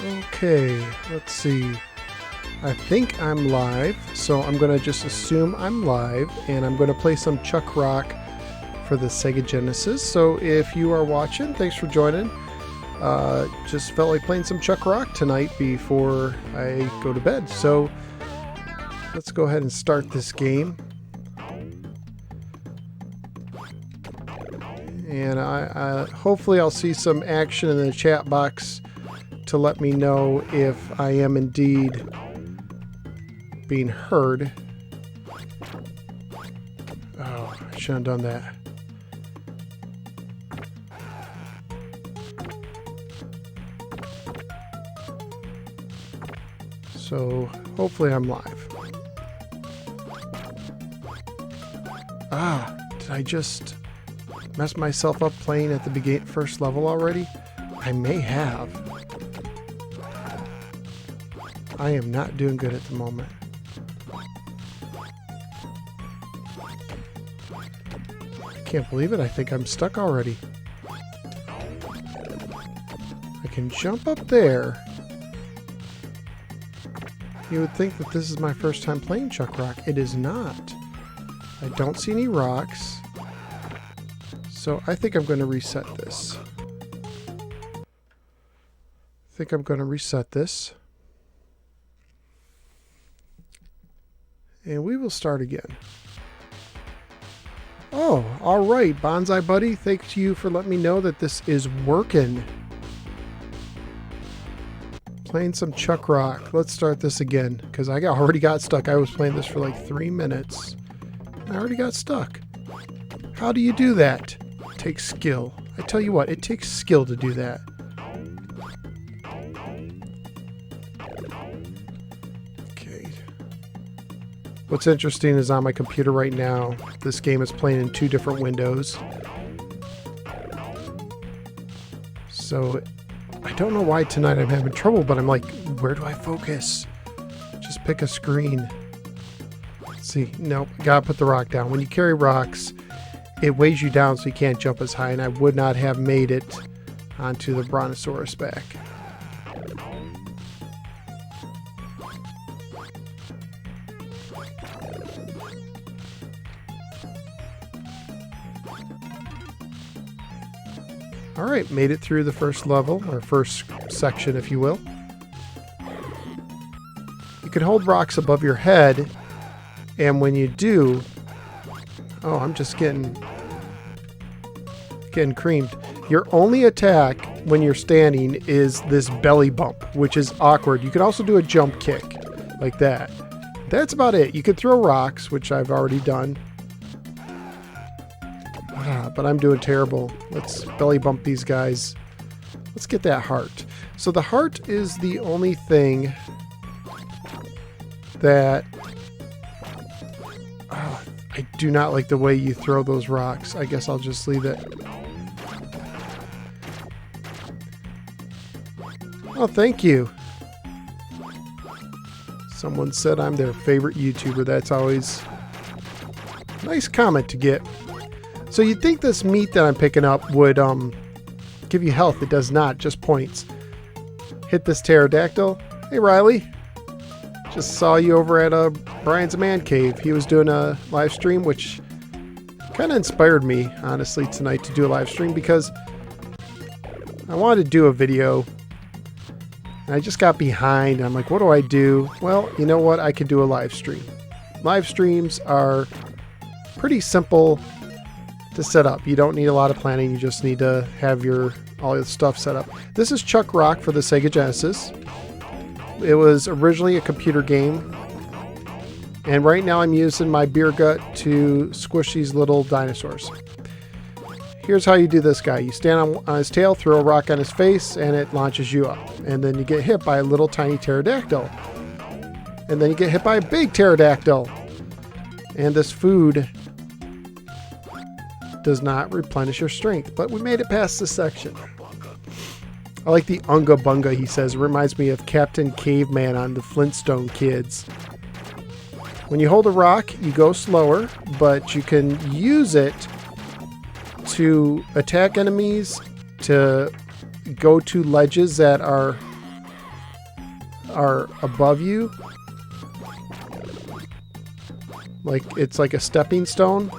Okay, let's see. I think I'm live, so I'm going to just assume I'm live, and I'm going to play some Chuck Rock for the Sega Genesis. So if you are watching, thanks for joining. Just felt like playing some Chuck Rock tonight before I go to bed. So let's go ahead and start this game. And hopefully I'll see some action in the chat box to let me know if I am indeed being heard. Oh, I shouldn't have done that. So hopefully I'm live. Did I just mess myself up playing at the first level already? I may have. I am not doing good at the moment. I can't believe it. I think I'm stuck already. I can jump up there. You would think that this is my first time playing Chuck Rock. It is not. I don't see any rocks. So I think I'm going to reset this. And we will start again. Oh, all right, Bonsai Buddy. Thank you for letting me know that this is working. Playing some Chuck Rock. Let's start this again, because I already got stuck. I was playing this for like 3 minutes. I already got stuck. How do you do that? It takes skill. I tell you what, it takes skill to do that. Okay. What's interesting is on my computer right now, this game is playing in 2 different windows. So I don't know why tonight I'm having trouble, but I'm like, where do I focus? Just pick a screen. Let's see. Nope, gotta put the rock down. When you carry rocks, it weighs you down so you can't jump as high, and I would not have made it onto the Brontosaurus back. Alright, made it through the first level, or first section, if you will. You can hold rocks above your head, and when you do... Oh, I'm just getting creamed. Your only attack when you're standing is this belly bump, which is awkward. You can also do a jump kick, like that. That's about it. You can throw rocks, which I've already done. But I'm doing terrible. Let's belly bump these guys. Let's get that heart. So the heart is the only thing that... I do not like the way you throw those rocks. I guess I'll just leave it. Oh, thank you. Someone said I'm their favorite YouTuber. That's always a nice comment to get. So you'd think this meat that I'm picking up would give you health. It does not, just points. Hit this pterodactyl. Hey, Riley. Just saw you over at Brian's Man Cave. He was doing a live stream, which kind of inspired me, honestly, tonight to do a live stream, because I wanted to do a video. And I just got behind. I'm like, what do I do? Well, you know what? I can do a live stream. Live streams are pretty simple to set up. You don't need a lot of planning. You just need to have all your stuff set up. This is Chuck Rock for the Sega Genesis. It was originally a computer game, and right now I'm using my beer gut to squish these little dinosaurs. Here's how you do this guy. You stand on his tail, throw a rock on his face, and it launches you up. And then you get hit by a little tiny pterodactyl. And then you get hit by a big pterodactyl. And this food does not replenish your strength, but we made it past this section. I like the Unga Bunga, he says. It reminds me of Captain Caveman on the Flintstone Kids. When you hold a rock, you go slower, but you can use it to attack enemies, to go to ledges that are are above you. Like it's like a stepping stone.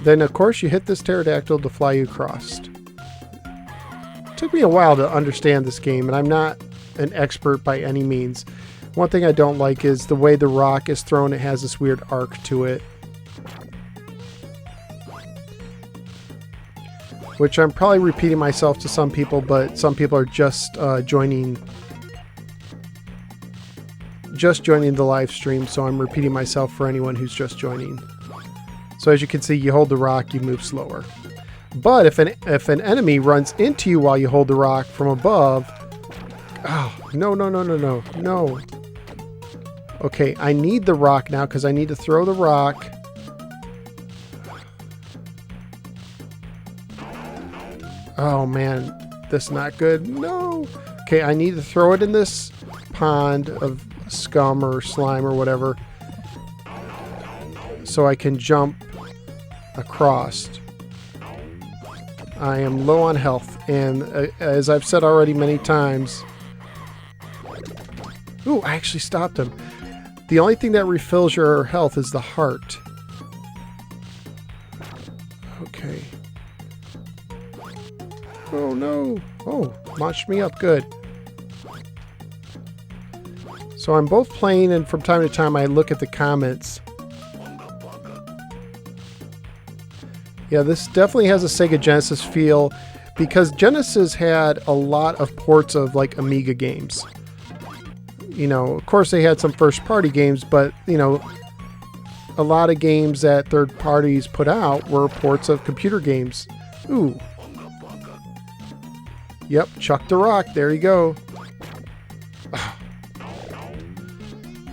Then of course you hit this pterodactyl to fly you across. Took me a while to understand this game, and I'm not an expert by any means. One thing I don't like is the way the rock is thrown. It has this weird arc to it, which I'm probably repeating myself to some people, but some people are just joining the live stream, so I'm repeating myself for anyone who's just joining. So as you can see, you hold the rock, you move slower. But if an enemy runs into you while you hold the rock from above, oh, no. Okay, I need the rock now because I need to throw the rock. Oh man, this is not good. No. Okay, I need to throw it in this pond of scum or slime or whatever so I can jump across. I am low on health, and as I've said already many times... Ooh, I actually stopped him. The only thing that refills your health is the heart. Okay. Oh no. Oh, launched me up. Good. So I'm both playing, and from time to time I look at the comments. Yeah, this definitely has a Sega Genesis feel, because Genesis had a lot of ports of like Amiga games. You know, of course they had some first party games, but you know, a lot of games that third parties put out were ports of computer games. Ooh. Yep, chuck the rock. There you go.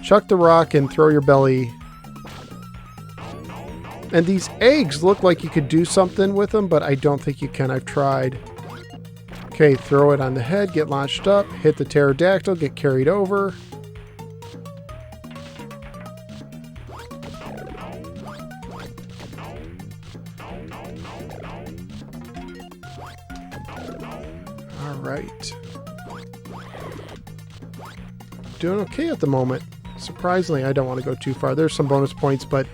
Chuck the rock and throw your belly. And these eggs look like you could do something with them, but I don't think you can. I've tried. Okay, throw it on the head, get launched up, hit the pterodactyl, get carried over. All right. Doing okay at the moment. Surprisingly, I don't want to go too far. There's some bonus points, but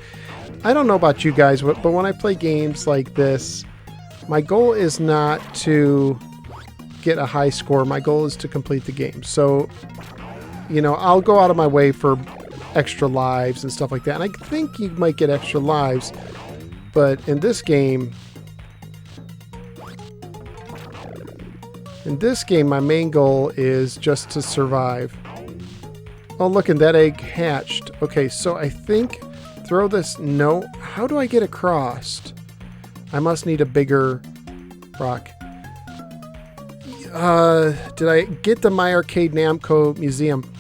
I don't know about you guys, but when I play games like this, my goal is not to get a high score. My goal is to complete the game. So, you know, I'll go out of my way for extra lives and stuff like that. And I think you might get extra lives, but in this game, my main goal is just to survive. Oh, look, and that egg hatched. Okay, so I think throw this. No, how do I get across? I must need a bigger rock. Did I get the My Arcade Namco Museum?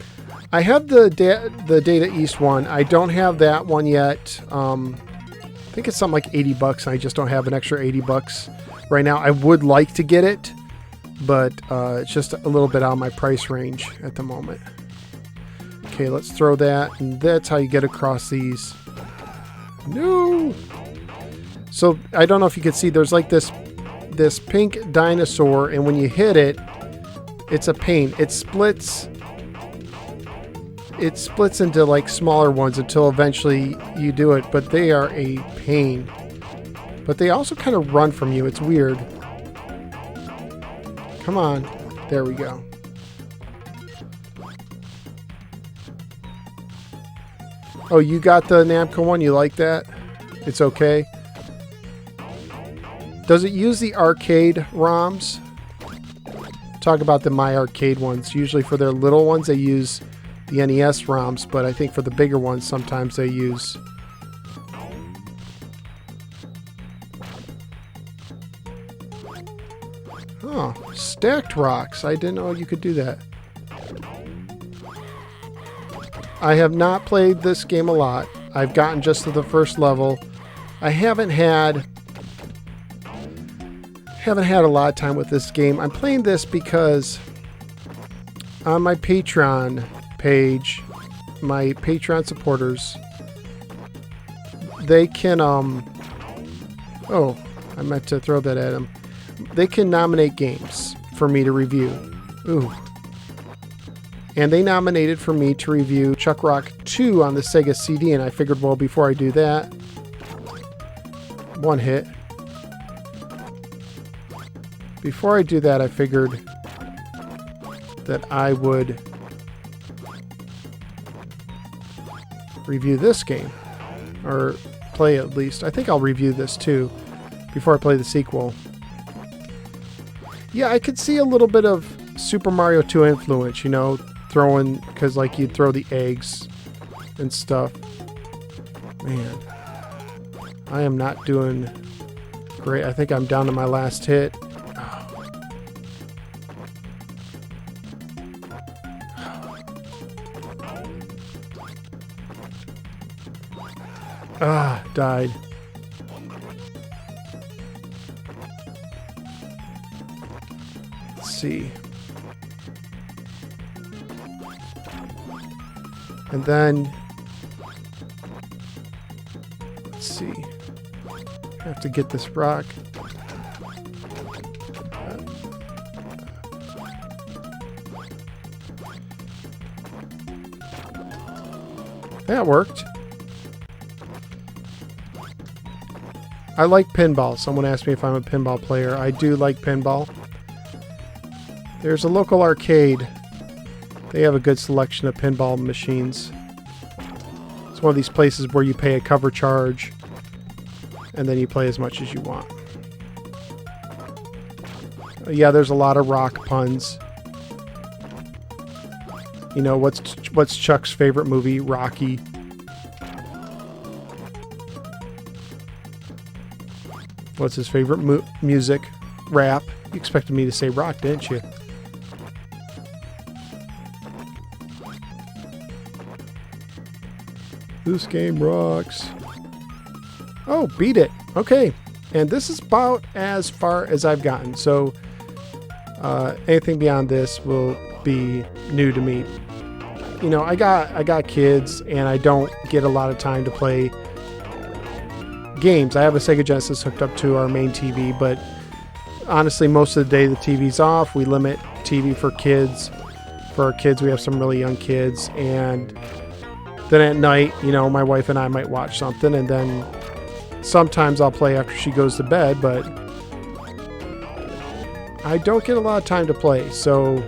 I have the Data East one. I don't have that one yet. I think it's something like 80 bucks. I just don't have an extra 80 bucks right now. I would like to get it, but it's just a little bit out of my price range at the moment. Okay, let's throw that, and that's how you get across these. No! So, I don't know if you can see, there's like this pink dinosaur, and when you hit it, it's a pain. It splits into like smaller ones until eventually you do it, but they are a pain. But they also kind of run from you. It's weird. Come on. There we go. Oh, you got the Namco one? You like that? It's okay. Does it use the arcade ROMs? Talk about the My Arcade ones. Usually for their little ones, they use the NES ROMs, but I think for the bigger ones, sometimes they use... Oh, stacked rocks. I didn't know you could do that. I have not played this game a lot. I've gotten just to the first level. I haven't had a lot of time with this game. I'm playing this because on my Patreon page, my Patreon supporters, they can, oh, I meant to throw that at them. They can nominate games for me to review. Ooh. And they nominated for me to review Chuck Rock 2 on the Sega CD, and I figured, well, before I do that, one hit. Before I do that, I figured that I would review this game, or play at least. I think I'll review this too before I play the sequel. Yeah, I could see a little bit of Super Mario 2 influence, you know, throwing, because like you'd throw the eggs and stuff. Man, I am not doing great. I think I'm down to my last hit. Ah, died. Let's see. And then, let's see. I have to get this rock. That worked. I like pinball. Someone asked me if I'm a pinball player. I do like pinball. There's a local arcade. They have a good selection of pinball machines. It's one of these places where you pay a cover charge and then you play as much as you want. Yeah, there's a lot of rock puns. You know, what's Chuck's favorite movie? Rocky. What's his favorite music? Rap. You expected me to say rock, didn't you? This game rocks. Oh, beat it. Okay. And this is about as far as I've gotten. So anything beyond this will be new to me. You know, I got kids and I don't get a lot of time to play games. I have a Sega Genesis hooked up to our main TV, but honestly, most of the day the TV's off. We limit TV for kids. For our kids, we have some really young kids, and then at night, you know, my wife and I might watch something, and then sometimes I'll play after she goes to bed, but I don't get a lot of time to play, so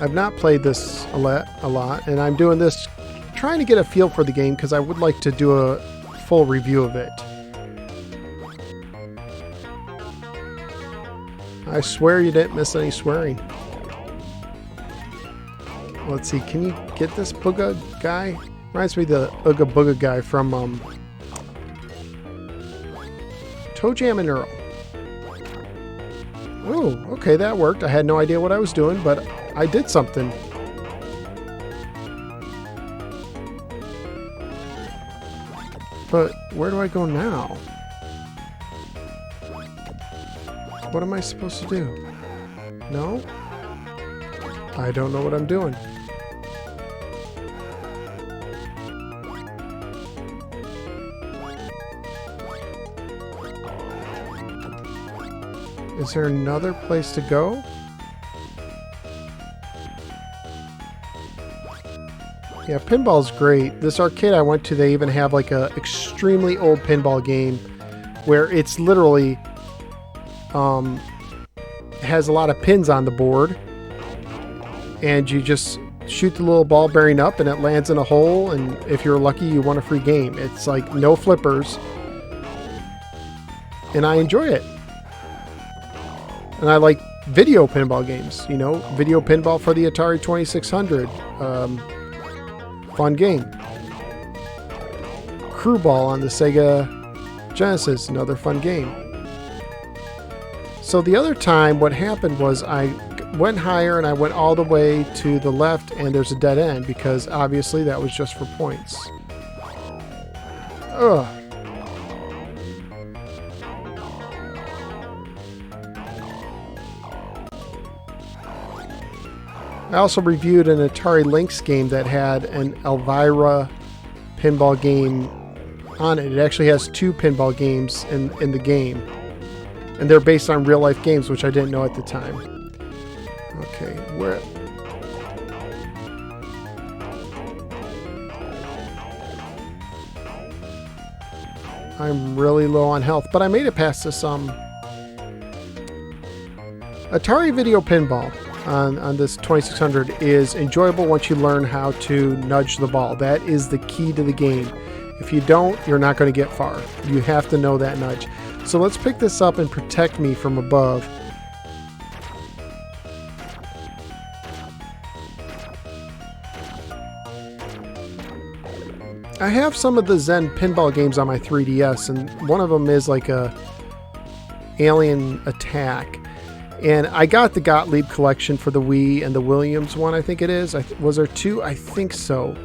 I've not played this a lot, and I'm doing this trying to get a feel for the game because I would like to do a full review of it. I swear you didn't miss any swearing. Let's see, can you get this Booga guy? Reminds me of the Ooga Booga guy from Toe Jam and Earl. Oh, okay, that worked. I had no idea what I was doing, but I did something. But where do I go now? What am I supposed to do? No? I don't know what I'm doing. Is there another place to go? Yeah, pinball's great. This arcade I went to, they even have like a extremely old pinball game where it's literally has a lot of pins on the board, and you just shoot the little ball bearing up and it lands in a hole, and if you're lucky you won a free game. It's like no flippers, and I enjoy it. And I like video pinball games, you know, video pinball for the Atari 2600. Fun game. Crew Ball on the Sega Genesis, another fun game. So the other time what happened was I went higher and I went all the way to the left and there's a dead end because obviously that was just for points. Ugh. I also reviewed an Atari Lynx game that had an Elvira pinball game on it. It actually has 2 pinball games in the game. And they're based on real life games, which I didn't know at the time. Okay, where... I'm really low on health, but I made it past this Atari Video Pinball on this 2600 is enjoyable once you learn how to nudge the ball. That is the key to the game. If you don't, you're not going to get far. You have to know that nudge. So let's pick this up and protect me from above. I have some of the Zen pinball games on my 3DS, and one of them is like a Alien Attack. And I got the Gottlieb collection for the Wii and the Williams one, I think it is. Was there 2? I think so.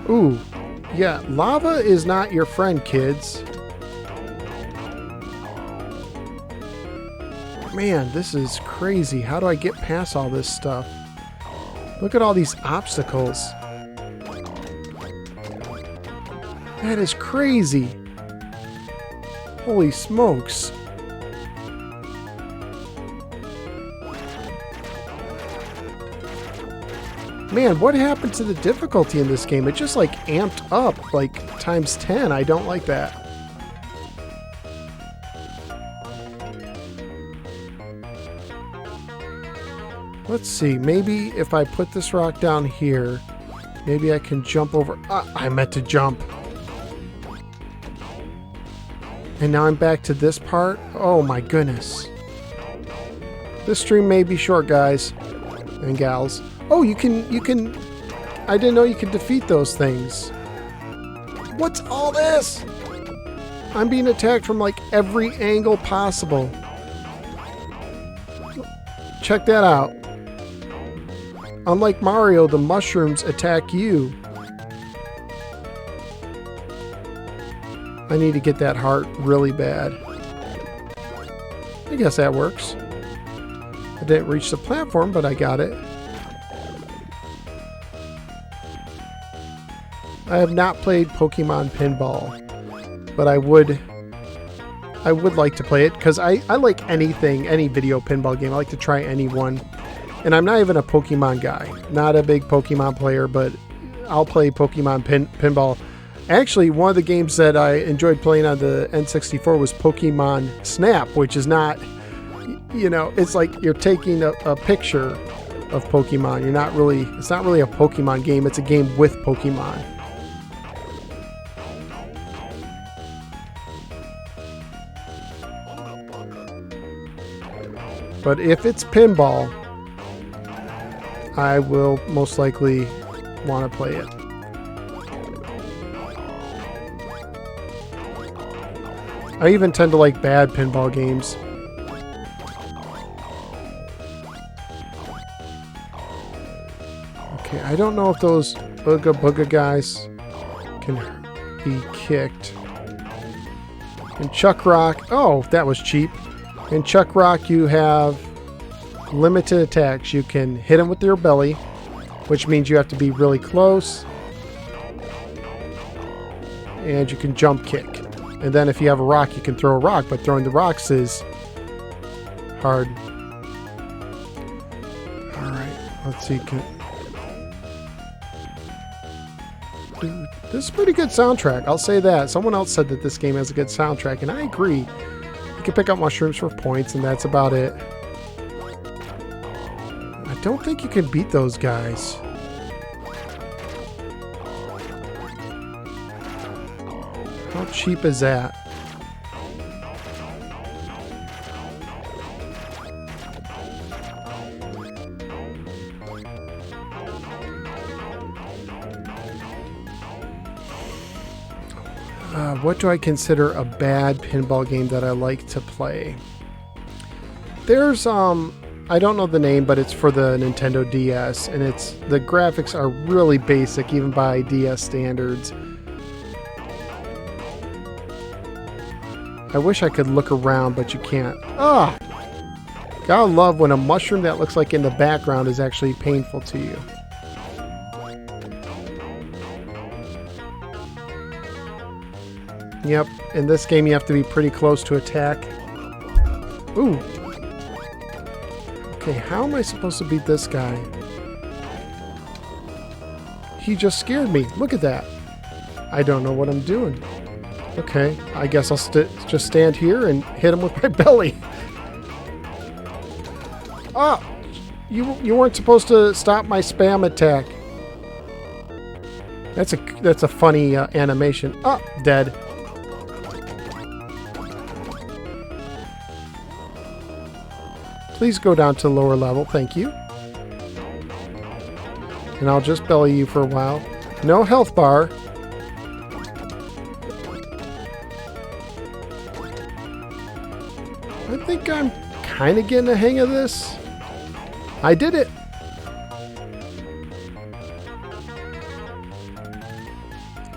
Ooh, yeah, lava is not your friend, kids. Man, this is crazy. How do I get past all this stuff? Look at all these obstacles. That is crazy. Holy smokes. Man, what happened to the difficulty in this game? It just like amped up like times 10. I don't like that. Let's see, maybe if I put this rock down here, maybe I can jump over. I meant to jump. And now I'm back to this part. Oh my goodness. This stream may be short, guys and gals. Oh, you can, I didn't know you could defeat those things. What's all this? I'm being attacked from like every angle possible. Check that out. Unlike Mario, the mushrooms attack you. I need to get that heart really bad. I guess that works. I didn't reach the platform, but I got it. I have not played Pokemon Pinball, but I would like to play it because I like anything, any video pinball game. I like to try any one. And I'm not even a Pokemon guy. Not a big Pokemon player, but I'll play Pokemon Pinball. Actually, one of the games that I enjoyed playing on the N64 was Pokemon Snap, which is not, you know, it's like you're taking a picture of Pokemon. You're not really, it's not really a Pokemon game. It's a game with Pokemon. But if it's pinball, I will most likely want to play it. I even tend to like bad pinball games. Okay, I don't know if those Booga Booga guys can be kicked. And Chuck Rock, oh, that was cheap. In Chuck Rock, you have limited attacks. You can hit him with your belly, which means you have to be really close. And you can jump kick. And then if you have a rock, you can throw a rock, but throwing the rocks is hard. Alright, let's see. Dude, this is a pretty good soundtrack. I'll say that. Someone else said that this game has a good soundtrack, and I agree. You can pick up mushrooms for points, and that's about it. I don't think you can beat those guys. How cheap is that? What do I consider a bad pinball game that I like to play? There's I don't know the name, but it's for the Nintendo DS, and the graphics are really basic even by DS standards. I wish I could look around, but you can't. Ah! Gotta love when a mushroom that looks like in the background is actually painful to you. Yep, in this game you have to be pretty close to attack. Ooh. Okay, how am I supposed to beat this guy? He just scared me. Look at that. I don't know what I'm doing. Okay, I guess I'll just stand here and hit him with my belly. Oh! You weren't supposed to stop my spam attack. That's a funny animation. Oh, dead. Please go down to the lower level, thank you. And I'll just belly you for a while. No health bar. I think I'm kind of getting the hang of this. I did it.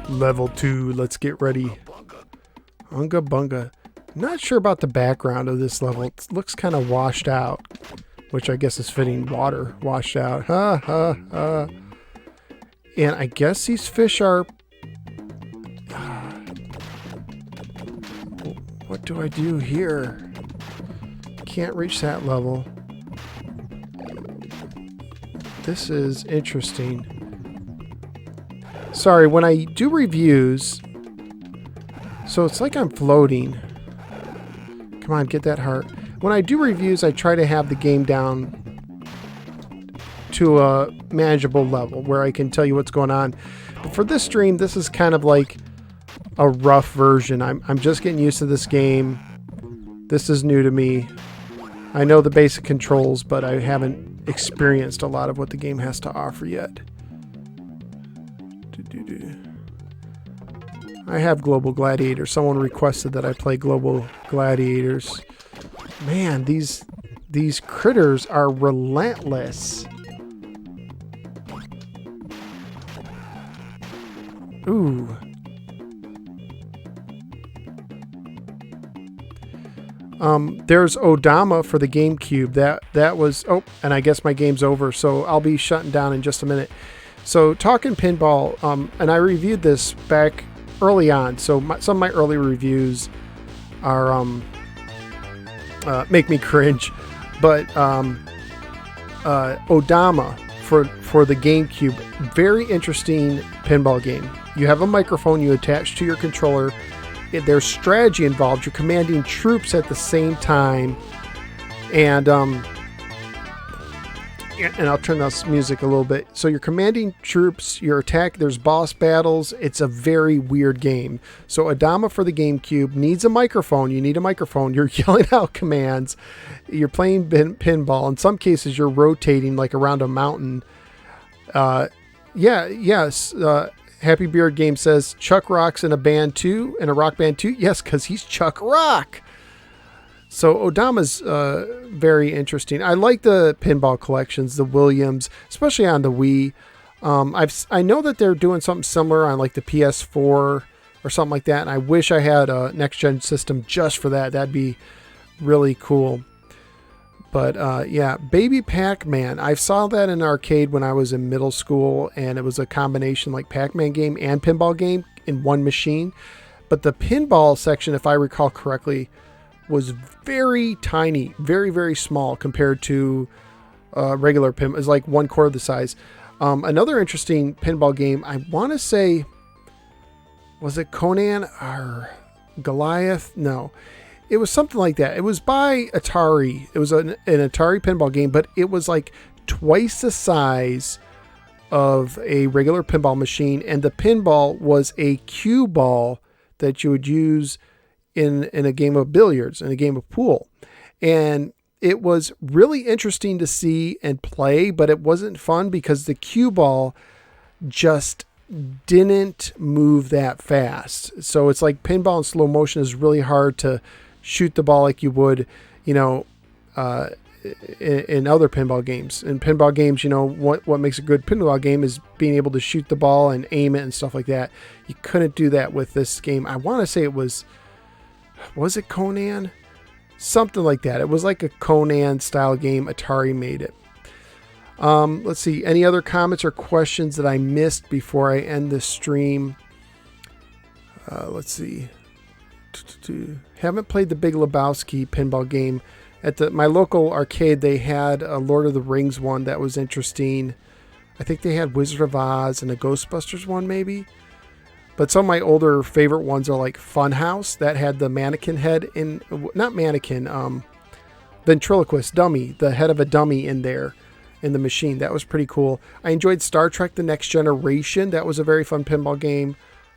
Level 2, let's get ready. Unga bunga. Not sure about the background of this level. It looks kind of washed out, which I guess is fitting. Water washed out. Ha ha ha. And I guess these fish are... What do I do here? Can't reach that level. This is interesting. Sorry, when I do reviews, so it's like I'm floating. Come on, get that heart. When I do reviews, I try to have the game down to a manageable level where I can tell you what's going on. But for this stream, this is kind of like a rough version. I'm just getting used to this game. This is new to me. I know the basic controls, but I haven't experienced a lot of what the game has to offer yet. I have Global Gladiators. Someone requested that I play Global Gladiators. Man, these critters are relentless. Ooh. There's Odama for the GameCube. That was... Oh, and I guess my game's over, so I'll be shutting down in just a minute. So, Talking Pinball, and I reviewed this back early on, so some of my early reviews are make me cringe, but Odama for the GameCube, very interesting pinball game. You have a microphone you attach to your controller. There's strategy involved. You're commanding troops at the same time, and I'll turn this music a little bit. So you're commanding troops, your attack, there's boss battles. It's a very weird game. So Odama for the GameCube needs a microphone. You need a microphone. You're yelling out commands. You're playing pinball. In some cases, you're rotating like around a mountain. Yes. Happy Beard Game says, Chuck Rock's in a band too, in a rock band too. Yes, because he's Chuck Rock. So Odama's very interesting. I like the pinball collections, the Williams, especially on the Wii. I know that they're doing something similar on like the PS4 or something like that, and I wish I had a next-gen system just for that. That'd be really cool. But yeah, Baby Pac-Man. I saw that in an arcade when I was in middle school, and it was a combination like Pac-Man game and pinball game in one machine. But the pinball section, if I recall correctly, was very tiny, very, very small compared to regular pinball. It's like 1/4 the size. Another interesting pinball game, I want to say, was it Conan or Goliath? No, it was something like that. It was by Atari. It was an Atari pinball game, but it was like twice the size of a regular pinball machine, and the pinball was a cue ball that you would use in a game of billiards, in a game of pool. And it was really interesting to see and play, but it wasn't fun because the cue ball just didn't move that fast. So it's like pinball in slow motion is really hard to shoot the ball like you would, in other pinball games. In pinball games, what makes a good pinball game is being able to shoot the ball and aim it and stuff like that. You couldn't do that with this game. I want to say it was it Conan? Something like that. It was like a Conan style game. Atari made it. Let's see. Any other comments or questions that I missed before I end this stream? Let's see. Haven't played the Big Lebowski pinball game. At my local arcade, they had a Lord of the Rings one that was interesting. I think they had Wizard of Oz and a Ghostbusters one maybe. But some of my older favorite ones are like Funhouse, that had the mannequin head in, not mannequin, ventriloquist dummy, the head of a dummy in there in the machine. That was pretty cool. I enjoyed Star Trek The Next Generation. That was a very fun pinball game.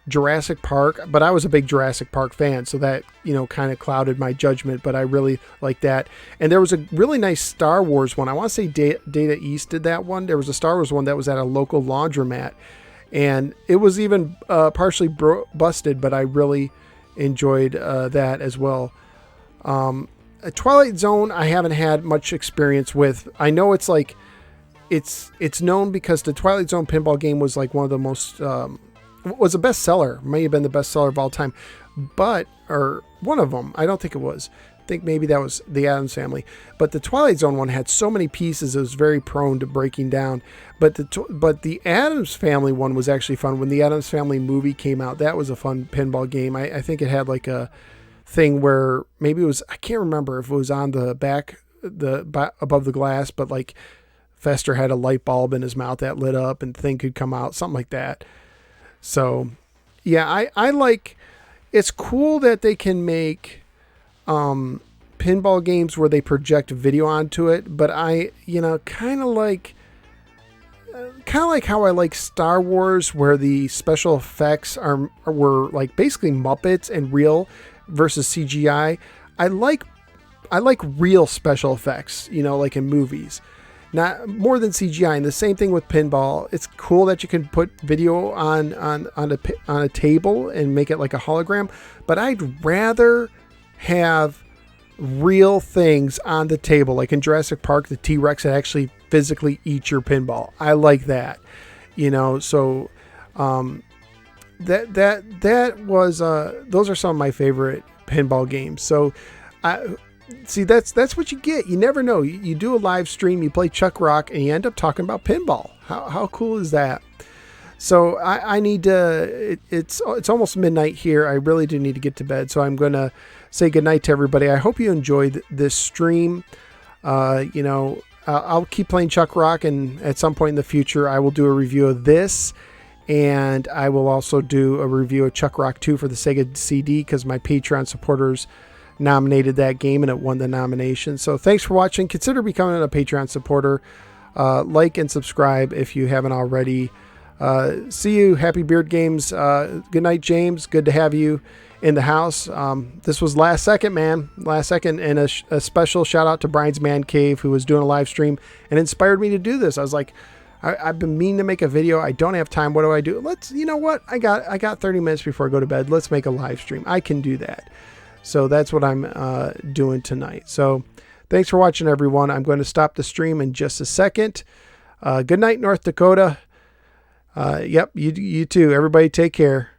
Jurassic Park, but I was a big Jurassic Park fan, so that, you know, kind of clouded my judgment, but I really liked that. And there was a really nice Star Wars one. I want to say Data East did that one. There was a Star Wars one that was at a local laundromat, and it was even partially busted, but I really enjoyed that as well. A Twilight Zone I haven't had much experience with. I know it's like it's known because the Twilight Zone pinball game was like one of the most was a bestseller, may have been the bestseller of all time, or one of them. I don't think it was. I think maybe that was the Addams Family. But the Twilight Zone one had so many pieces, it was very prone to breaking down. But the Addams Family one was actually fun. When the Addams Family movie came out, that was a fun pinball game. I think it had like a thing where maybe it was, I can't remember if it was on the back, above the glass, but like Fester had a light bulb in his mouth that lit up and the thing could come out, something like that. So, yeah, I like, it's cool that they can make pinball games where they project video onto it, but I, you know, kind of like how I like Star Wars, where the special effects were like basically Muppets and real versus CGI. I like real special effects, you know, like in movies. Not more than CGI. And the same thing with pinball. It's cool that you can put video on a table and make it like a hologram, but I'd rather have real things on the table, like in Jurassic Park, the T-Rex that actually physically eat your pinball. I like that, you know. So that was those are some of my favorite pinball games. So see, that's what you get. You never know. You do a live stream, you play Chuck Rock, and you end up talking about pinball. How cool is that? So I need to, it's almost midnight here. I really do need to get to bed. So I'm going to say goodnight to everybody. I hope you enjoyed this stream. You know, I'll keep playing Chuck Rock, and at some point in the future, I will do a review of this. And I will also do a review of Chuck Rock 2 for the Sega CD, because my Patreon supporters nominated that game and it won the nomination. So thanks for watching. Consider becoming a Patreon supporter. Like and subscribe if you haven't already. See you. Happy Beard Games. Good night, James. Good to have you in the house. This was last second, man. Last second. And a special shout out to Brian's Man Cave, who was doing a live stream and inspired me to do this. I was like, I've been meaning to make a video. I don't have time. What do I do? You know what? I got 30 minutes before I go to bed. Let's make a live stream. I can do that. So that's what I'm doing tonight. So thanks for watching, everyone. I'm going to stop the stream in just a second. Good night, North Dakota. Yep, you too. Everybody take care.